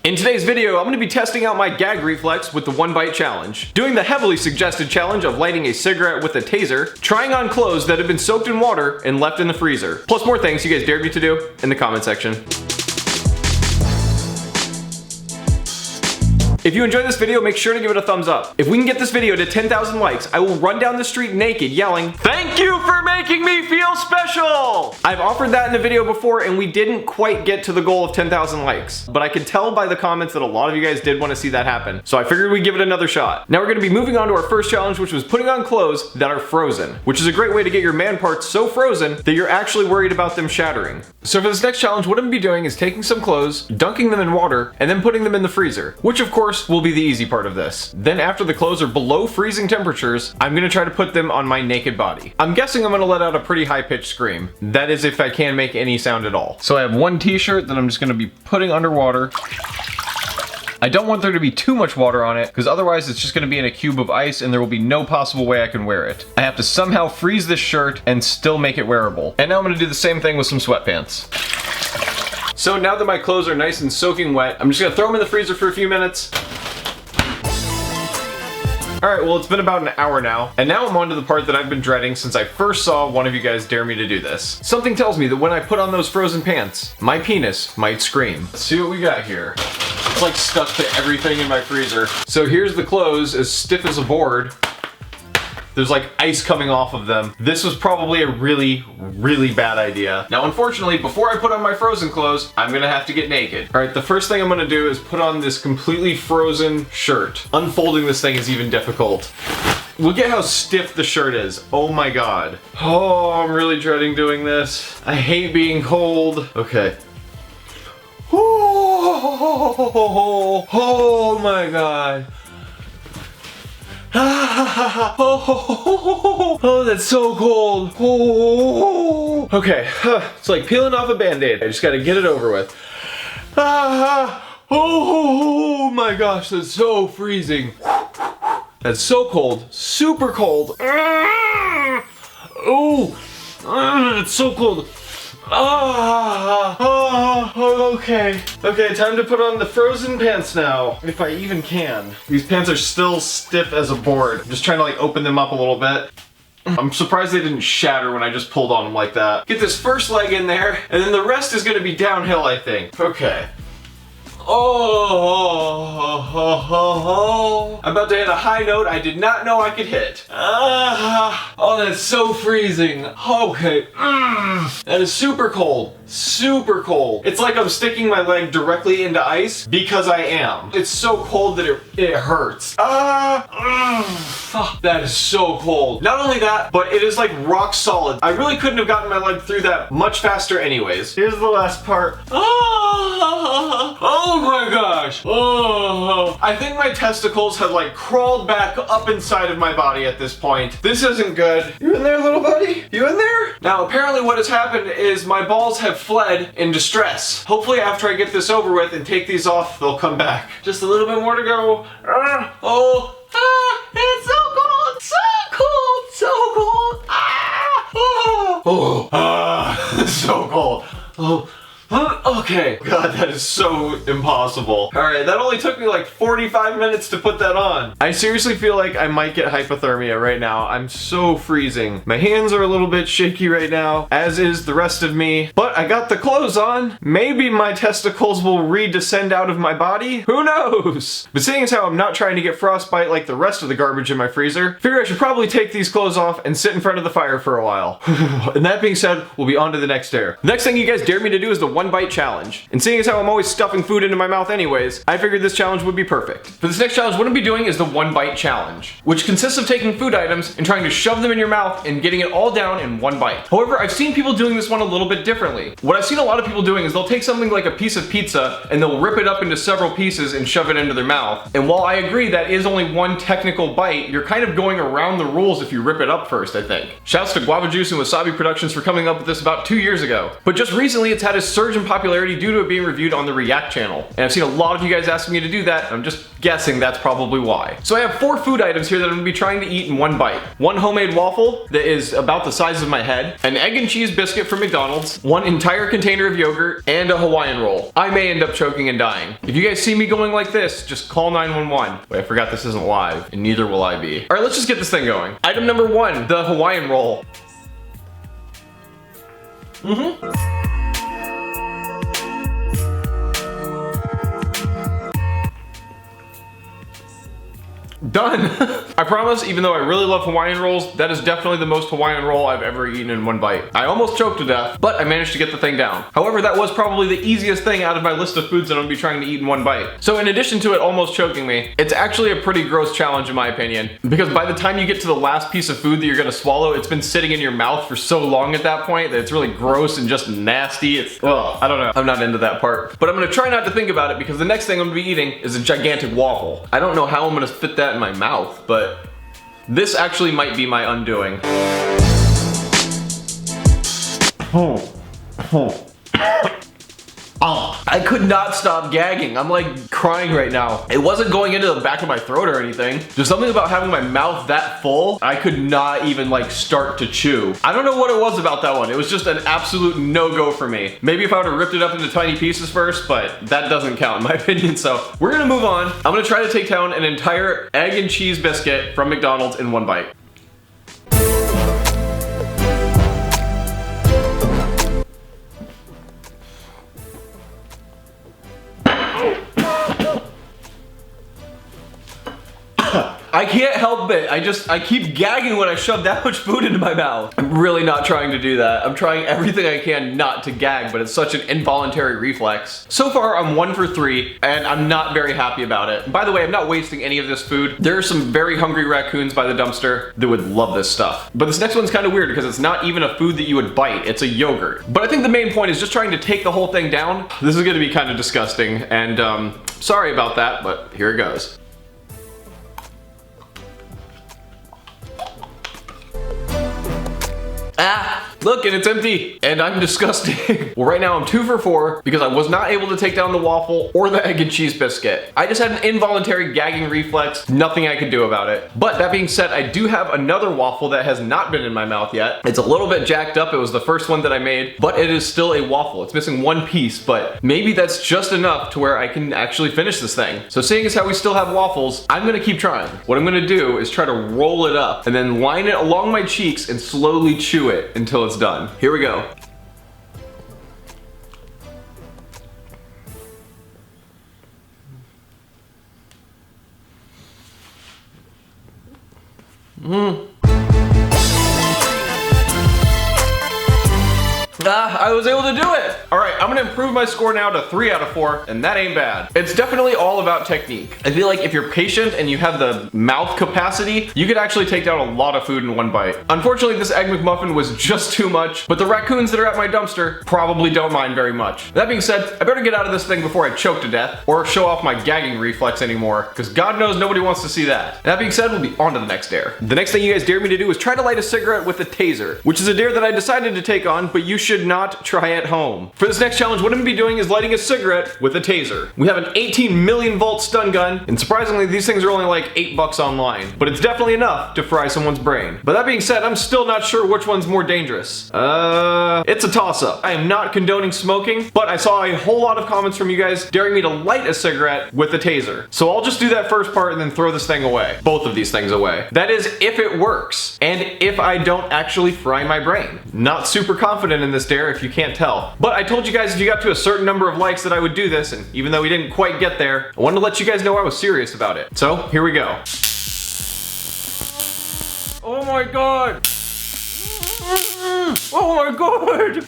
In today's video, I'm going to be testing out my gag reflex with the 1 bite challenge, doing the heavily suggested challenge of lighting a cigarette with a taser, trying on clothes that have been soaked in water and left in the freezer, plus more things you guys dared me to do in the comment section. If you enjoyed this video, make sure to give it a thumbs up. If we can get this video to 10,000 likes, I will run down the street naked yelling, "Thank you for making me feel special!" I've offered that in the video before and we didn't quite get to the goal of 10,000 likes, but I could tell by the comments that a lot of you guys did want to see that happen, so I figured we'd give it another shot. Now we're going to be moving on to our first challenge, which was putting on clothes that are frozen, which is a great way to get your man parts so frozen that you're actually worried about them shattering. So for this next challenge, what I'm going to be doing is taking some clothes, dunking them in water, and then putting them in the freezer, which of course will be the easy part of this. Then after the clothes are below freezing temperatures, I'm gonna try to put them on my naked body. I'm guessing I'm gonna let out a pretty high-pitched scream. That is if I can make any sound at all. So I have one t-shirt that I'm just gonna be putting underwater. I don't want there to be too much water on it, because otherwise it's just gonna be in a cube of ice and there will be no possible way I can wear it. I have to somehow freeze this shirt and still make it wearable. And now I'm gonna do the same thing with some sweatpants. So now that my clothes are nice and soaking wet, I'm just gonna throw them in the freezer for a few minutes. Alright, well it's been about an hour now, and now I'm on to the part that I've been dreading since I first saw one of you guys dare me to do this. Something tells me that when I put on those frozen pants, my penis might scream. Let's see what we got here. It's like stuck to everything in my freezer. So here's the clothes, as stiff as a board. There's like ice coming off of them. This was probably a really bad idea. Now, unfortunately, before I put on my frozen clothes, I'm gonna have to get naked. All right, the first thing I'm gonna do is put on this completely frozen shirt. Unfolding this thing is even difficult. Look at how stiff the shirt is. Oh my God. Oh, I'm really dreading doing this. I hate being cold. Okay. Oh my God. Oh, that's so cold. Oh. Okay, it's like peeling off a band-aid. I just gotta get it over with. Oh my gosh, that's so freezing. That's so cold, super cold. Oh, it's so cold. Okay. Okay, time to put on the frozen pants now, if I even can. These pants are still stiff as a board. I'm just trying to like open them up a little bit. I'm surprised they didn't shatter when I just pulled on them like that. Get this first leg in there, and then the rest is gonna be downhill, I think. Okay. Oh, I'm about to hit a high note I did not know I could hit. Oh, that's so freezing. Okay, that is super cold, super cold. It's like I'm sticking my leg directly into ice because I am. It's so cold that it hurts. That is so cold. Not only that, but it is like rock solid. I really couldn't have gotten my leg through that much faster anyways. Here's the last part. Oh my gosh. Oh, I think my testicles have like crawled back up inside of my body at this point. This isn't good. You in there, little buddy? You in there? Now, apparently what has happened is my balls have fled in distress. Hopefully after I get this over with and take these off, they'll come back. Just a little bit more to go. It's so cold, so cold, so cold. So cold. Okay. God, that is so impossible. Alright, that only took me like 45 minutes to put that on. I seriously feel like I might get hypothermia right now. I'm so freezing. My hands are a little bit shaky right now, as is the rest of me. But I got the clothes on. Maybe my testicles will redescend out of my body. Who knows? But seeing as how I'm not trying to get frostbite like the rest of the garbage in my freezer, figure I should probably take these clothes off and sit in front of the fire for a while. And that being said, we'll be on to the next dare. The next thing you guys dare me to do is the 1 bite challenge. And seeing as how I'm always stuffing food into my mouth anyways, I figured this challenge would be perfect. For this next challenge, what I'm gonna be doing is the 1 bite challenge, which consists of taking food items and trying to shove them in your mouth and getting it all down in 1 bite. However, I've seen people doing this one a little bit differently. What I've seen a lot of people doing is they'll take something like a piece of pizza and they'll rip it up into several pieces and shove it into their mouth. And while I agree that is only 1 technical bite, you're kind of going around the rules if you rip it up first, I think. Shouts to Guava Juice and Wasabi Productions for coming up with this about 2 years ago. But just recently it's had a surge surge in popularity due to it being reviewed on the React channel. And I've seen a lot of you guys asking me to do that, and I'm just guessing that's probably why. So I have 4 food items here that I'm gonna be trying to eat in one bite. 1 homemade waffle that is about the size of my head, an egg and cheese biscuit from McDonald's, 1 entire container of yogurt, and a Hawaiian roll. I may end up choking and dying. If you guys see me going like this, just call 911. Wait, I forgot this isn't live, and neither will I be. All right, let's just get this thing going. Item number 1, the Hawaiian roll. Done. I promise, even though I really love Hawaiian rolls, that is definitely the most Hawaiian roll I've ever eaten in one bite. I almost choked to death, but I managed to get the thing down. However, that was probably the easiest thing out of my list of foods that I'm gonna be trying to eat in one bite. So in addition to it almost choking me, it's actually a pretty gross challenge in my opinion, because by the time you get to the last piece of food that you're gonna swallow, it's been sitting in your mouth for so long at that point that it's really gross and just nasty. It's, ugh, I don't know. I'm not into that part. But I'm gonna try not to think about it because the next thing I'm gonna be eating is a gigantic waffle. I don't know how I'm gonna fit that in my mouth, but this actually might be my undoing. Oh, I could not stop gagging. I'm like crying right now. It wasn't going into the back of my throat or anything. There's something about having my mouth that full. I could not even like start to chew. I don't know what it was about that one. It was just an absolute no-go for me. Maybe if I would have ripped it up into tiny pieces first, but that doesn't count in my opinion. So we're gonna move on. I'm gonna try to take down an entire egg and cheese biscuit from McDonald's in one bite. I can't help it. I keep gagging when I shove that much food into my mouth. I'm really not trying to do that. I'm trying everything I can not to gag, but it's such an involuntary reflex. So far, I'm 1 for 3, and I'm not very happy about it. By the way, I'm not wasting any of this food. There are some very hungry raccoons by the dumpster that would love this stuff. But this next one's kind of weird because it's not even a food that you would bite. It's a yogurt. But I think the main point is just trying to take the whole thing down. This is gonna be kind of disgusting, and sorry about that, but here it goes. Ah, look, and it's empty, and I'm disgusting. Well, right now I'm 2 for 4 because I was not able to take down the waffle or the egg and cheese biscuit. I just had an involuntary gagging reflex, nothing I could do about it. But that being said, I do have another waffle that has not been in my mouth yet. It's a little bit jacked up. It was the first one that I made, but it is still a waffle. It's missing 1 piece, but maybe that's just enough to where I can actually finish this thing. So seeing as how we still have waffles, I'm gonna keep trying. What I'm gonna do is try to roll it up and then line it along my cheeks and slowly chew it until it's done. Here we go. I was able to do it. All right, I'm gonna improve my score now to 3 out of 4, and that ain't bad. It's definitely all about technique. I feel like if you're patient and you have the mouth capacity, you could actually take down a lot of food in one bite. Unfortunately, this Egg McMuffin was just too much, but the raccoons that are at my dumpster probably don't mind very much. That being said, I better get out of this thing before I choke to death or show off my gagging reflex anymore, because God knows nobody wants to see that. That being said, we'll be on to the next dare. The next thing you guys dared me to do is try to light a cigarette with a taser, which is a dare that I decided to take on, but you should not try at home. For this next challenge, what I'm gonna be doing is lighting a cigarette with a taser. We have an 18 million volt stun gun, and surprisingly, these things are only like $8 online, but it's definitely enough to fry someone's brain. But that being said, I'm still not sure which one's more dangerous. It's a toss-up. I am not condoning smoking, but I saw a whole lot of comments from you guys daring me to light a cigarette with a taser. So I'll just do that first part and then throw this thing away. Both of these things away. That is if it works, and if I don't actually fry my brain. Not super confident in this dare if you can't tell. But I told you guys if you got to a certain number of likes that I would do this, and even though we didn't quite get there, I wanted to let you guys know I was serious about it. So here we go. Oh my god! Oh my god!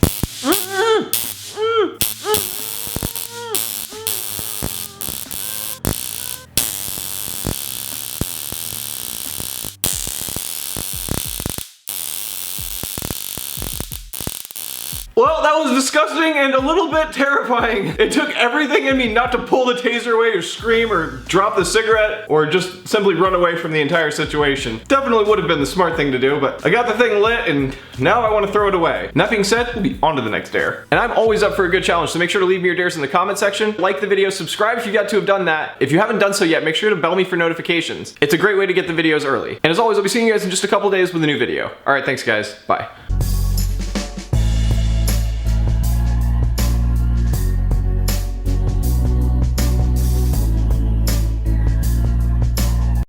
Well, that was disgusting and a little bit terrifying. It took everything in me not to pull the taser away or scream or drop the cigarette or just simply run away from the entire situation. Definitely would have been the smart thing to do, but I got the thing lit and now I want to throw it away. And that being said, we'll be on to the next dare. And I'm always up for a good challenge, so make sure to leave me your dares in the comment section. Like the video, subscribe if you got to have done that. If you haven't done so yet, make sure to bell me for notifications. It's a great way to get the videos early. And as always, I'll be seeing you guys in just a couple days with a new video. All right, thanks guys, bye.